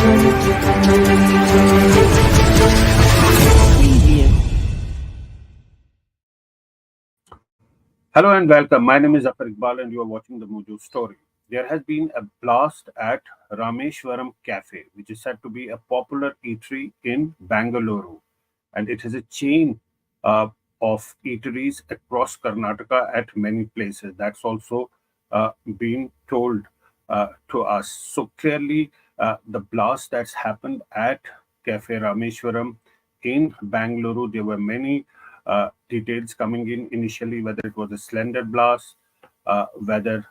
Hello and welcome. My name is Zaffar Explains and you are watching the Mojo story. There has been a blast at Rameshwaram Cafe, which is said to be a popular eatery in Bangalore. And it is a chain uh, of eateries across Karnataka at many places. That's also been told to us. So clearly, the blast that's happened at Cafe Rameshwaram in Bangalore, there were many details coming in initially, whether it was a slender blast, whether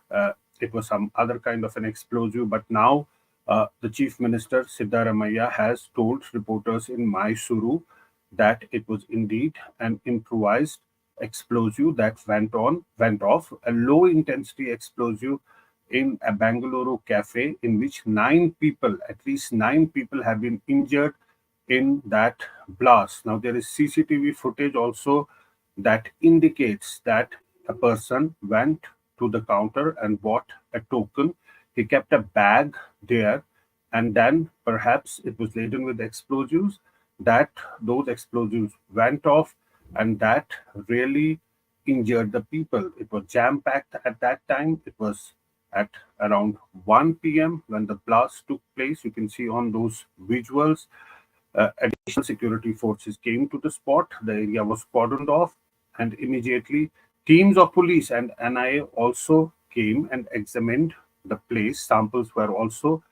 it was some other kind of an explosive. But now the Chief Minister Siddaramaiah has told reporters in Mysuru that it was indeed an improvised explosive that went off, a low intensity explosive in a Bangalore cafe in which at least 9 people have been injured in that blast. Now, there is CCTV footage also that indicates that a person went to the counter and bought a token. He kept a bag there, and then perhaps it was laden with explosives, that those explosives went off, and that really injured the people. It was jam packed at that time. It was at around 1 p.m. when the blast took place. You can see on those visuals additional security forces came to the spot. The area was cordoned off, and immediately teams of police and NIA also came and examined the place. Samples were also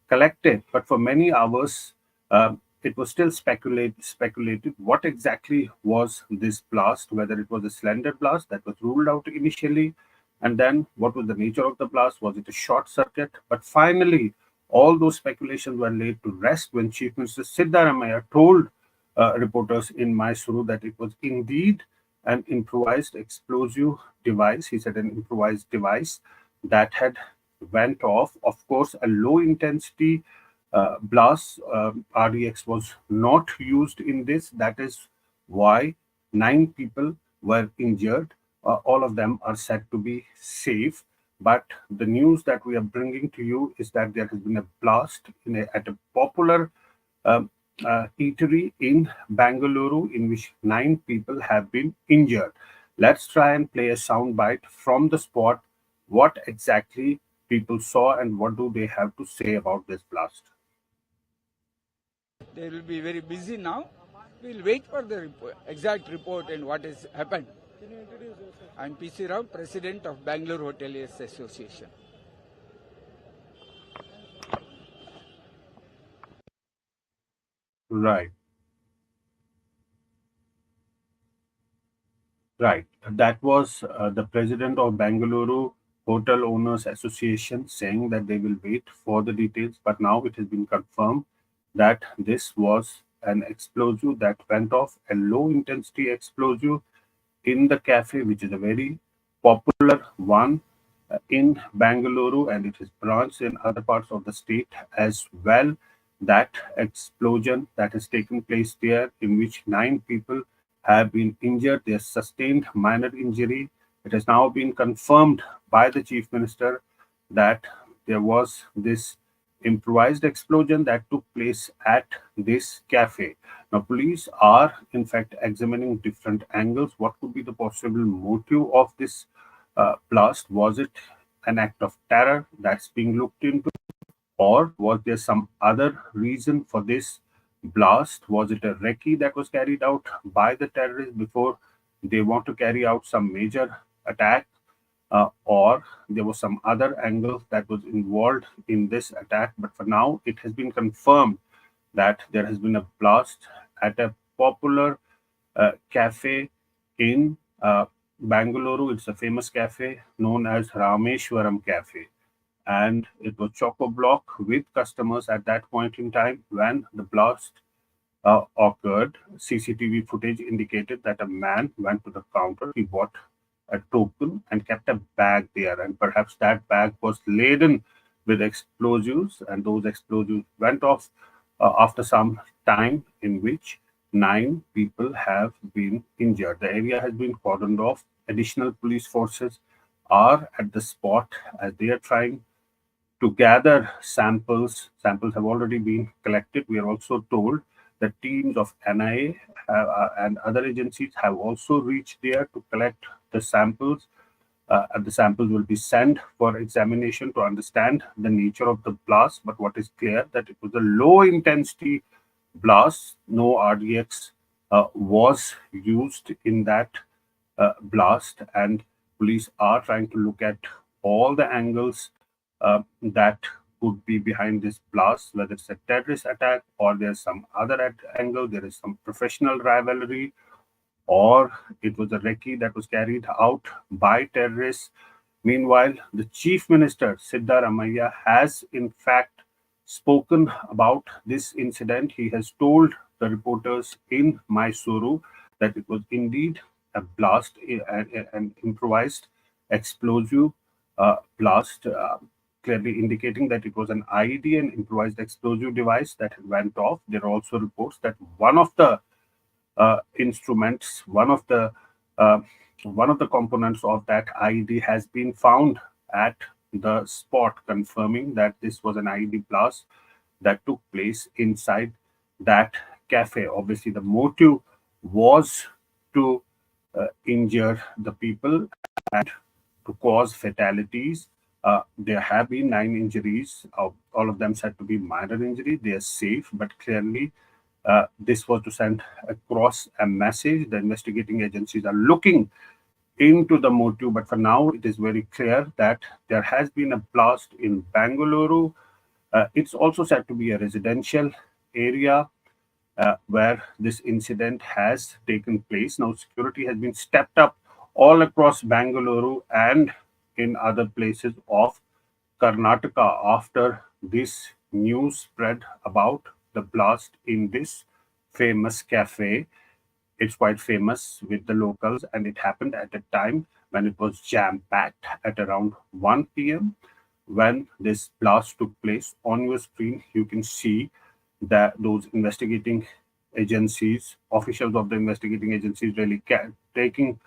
collected, but for many hours, it was still speculated what exactly was this blast, whether it was a slender blast that was ruled out initially, and then what was the nature of the blast? Was it a short circuit? But finally, all those speculations were laid to rest when Chief Minister Siddaramaiah told reporters in Mysuru that it was indeed an improvised explosive device. He said an improvised device that had went off. Of course, a low intensity blast, RDX was not used in this. That is why 9 people were injured. All of them are said to be safe. But the news that we are bringing to you is that there has been a blast at a popular um, eatery in Bangalore in which 9 people have been injured. Let's try and play a soundbite from the spot. What exactly people saw and what do they have to say about this blast? They will be very busy now. We'll wait for the exact report and what has happened. Can you introduce yourself? I'm PC Rao, President of Bangalore Hoteliers Association. Right, right. That was the president of Bangalore Hotel Owners Association saying that they will wait for the details, but now it has been confirmed that this was an explosive that went off, a low intensity explosive in the cafe, which is a very popular one in Bangalore, and it is branched in other parts of the state as well. That explosion that has taken place there, in which 9 people have been injured, they sustained minor injury. It has now been confirmed by the chief minister that there was this improvised explosion that took place at this cafe. Now, police are in fact examining different angles. What could be the possible motive of this blast? Was it an act of terror that's being looked into, or was there some other reason for this blast? Was it a recce that was carried out by the terrorists before they want to carry out some major attack? Or there was some other angle that was involved in this attack. But for now, it has been confirmed that there has been a blast at a popular cafe in Bangalore. It's a famous cafe known as Rameshwaram Cafe. And it was choco block with customers at that point in time when the blast occurred. CCTV footage indicated that a man went to the counter, he bought a token and kept a bag there, and perhaps that bag was laden with explosives, and those explosives went off after some time, in which 9 people have been injured. The area has been cordoned off. Additional police forces are at the spot as they are trying to gather samples. Samples have already been collected. We are also told that teams of NIA and other agencies have also reached there to collect the samples. And the samples will be sent for examination to understand the nature of the blast. But what is clear that it was a low intensity blast. No RDX was used in that blast, and police are trying to look at all the angles that could be behind this blast, whether it's a terrorist attack or there's some other angle, there is some professional rivalry, or it was a recce that was carried out by terrorists. Meanwhile, the Chief Minister, Siddaramaiah, has in fact spoken about this incident. He has told the reporters in Mysuru that it was indeed a blast, an improvised explosive blast, clearly indicating that it was an IED, an improvised explosive device that went off. There are also reports that one of the instruments, uh, one of the components of that IED has been found at the spot, confirming that this was an IED blast that took place inside that cafe. Obviously, the motive was to injure the people and to cause fatalities. There have been 9 injuries, all of them said to be minor injuries. They are safe, but clearly this was to send across a message. The investigating agencies are looking into the motive, but for now, it is very clear that there has been a blast in Bangalore. It's also said to be a residential area where this incident has taken place. Now, security has been stepped up all across Bangalore and in other places of Karnataka after this news spread about the blast in this famous cafe. It's quite famous with the locals, and it happened at a time when it was jam packed at around 1 p.m. When this blast took place, on your screen, you can see that those investigating agencies, officials of the investigating agencies, really taking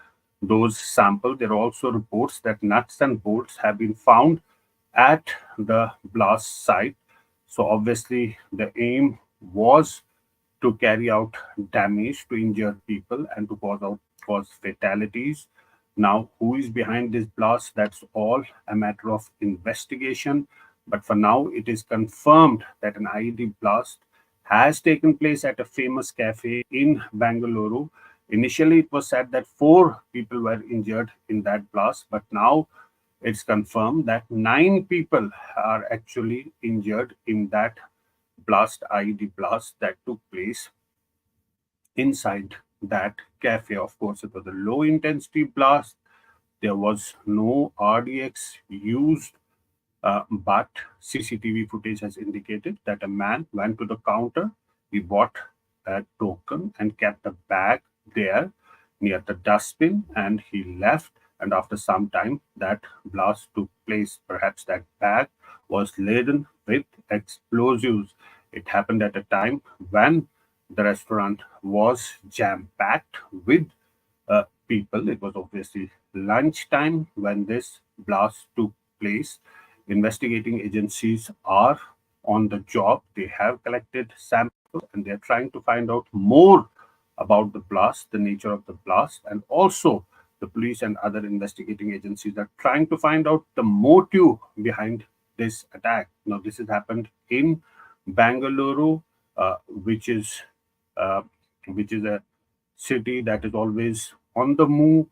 those samples. There are also reports that nuts and bolts have been found at the blast site. So obviously, the aim was to carry out damage, to injure people, and to cause fatalities. Now, who is behind this blast? That's all a matter of investigation. But for now, it is confirmed that an IED blast has taken place at a famous cafe in Bangalore. Initially, it was said that 4 people were injured in that blast, but now it's confirmed that 9 people are actually injured in that blast, IED blast that took place inside that cafe. Of course, it was a low intensity blast. There was no RDX used, but CCTV footage has indicated that a man went to the counter, he bought a token and kept the bag there near the dustbin, and he left. And after some time, that blast took place. Perhaps that bag was laden with explosives. It happened at a time when the restaurant was jam packed with people. It was obviously lunchtime when this blast took place. Investigating agencies are on the job. They have collected samples and they're trying to find out more about the blast, the nature of the blast, and also the police and other investigating agencies are trying to find out the motive behind this attack. Now, this has happened in Bangalore, uh, which is uh, which is a city that is always on the move.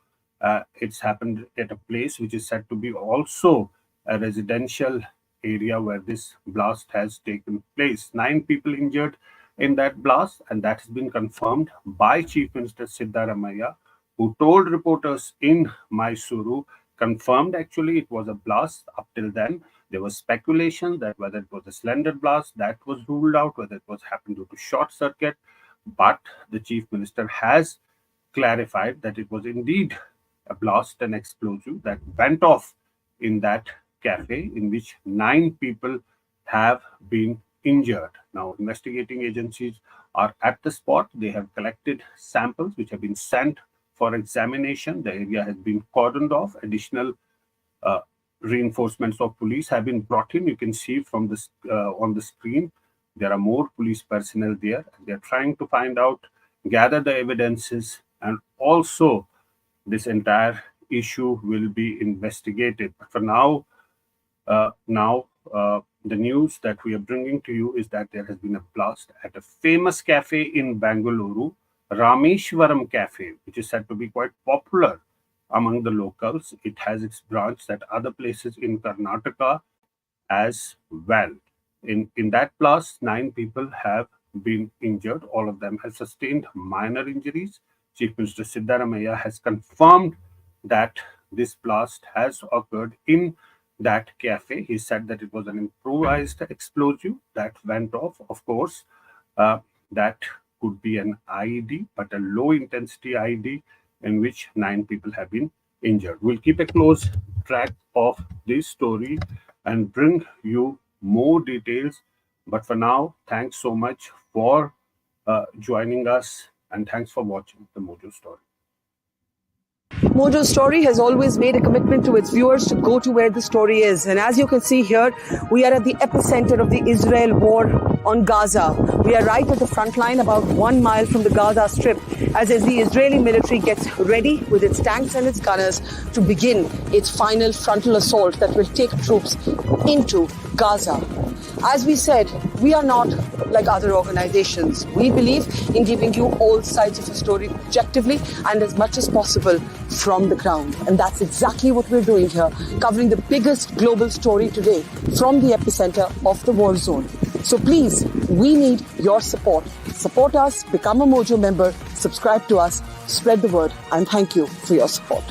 It's happened at a place which is said to be also a residential area where this blast has taken place. 9 people injured in that blast, and that has been confirmed by Chief Minister Siddaramaiah, who told reporters in Mysuru, confirmed actually it was a blast. Up till then, there was speculation that whether it was a slender blast, that was ruled out, whether it was happened due to short circuit. But the Chief Minister has clarified that it was indeed a blast, an explosive that went off in that cafe, in which 9 people have been injured. Now, investigating agencies are at the spot. They have collected samples which have been sent for examination. The area has been cordoned off. Additional uh, reinforcements of police have been brought in. You can see from this on the screen, there are more police personnel there. They're trying to find out, gather the evidences, and also this entire issue will be investigated. But for now, the news that we are bringing to you is that there has been a blast at a famous cafe in Bengaluru, Rameshwaram Cafe, which is said to be quite popular among the locals. It has its branch at other places in Karnataka as well. In that blast, 9 people have been injured. All of them have sustained minor injuries. Chief Minister Siddaramaiah has confirmed that this blast has occurred in that cafe. He said that it was an improvised explosive that went off. Of course, that could be an IED, but a low intensity IED in which 9 people have been injured. We'll keep a close track of this story and bring you more details. But for now, thanks so much for joining us, and thanks for watching the Mojo Story. Mojo Story has always made a commitment to its viewers to go to where the story is. And as you can see here, we are at the epicenter of the Israel war on Gaza. We are right at the front line, about 1 mile from the Gaza Strip, as the Israeli military gets ready with its tanks and its gunners to begin its final frontal assault that will take troops into Gaza. As we said, we are not like other organizations. We believe in giving you all sides of the story objectively and as much as possible from the ground. And that's exactly what we're doing here, covering the biggest global story today from the epicenter of the war zone. So please, we need your support. Support us, become a Mojo member, subscribe to us, spread the word, and thank you for your support.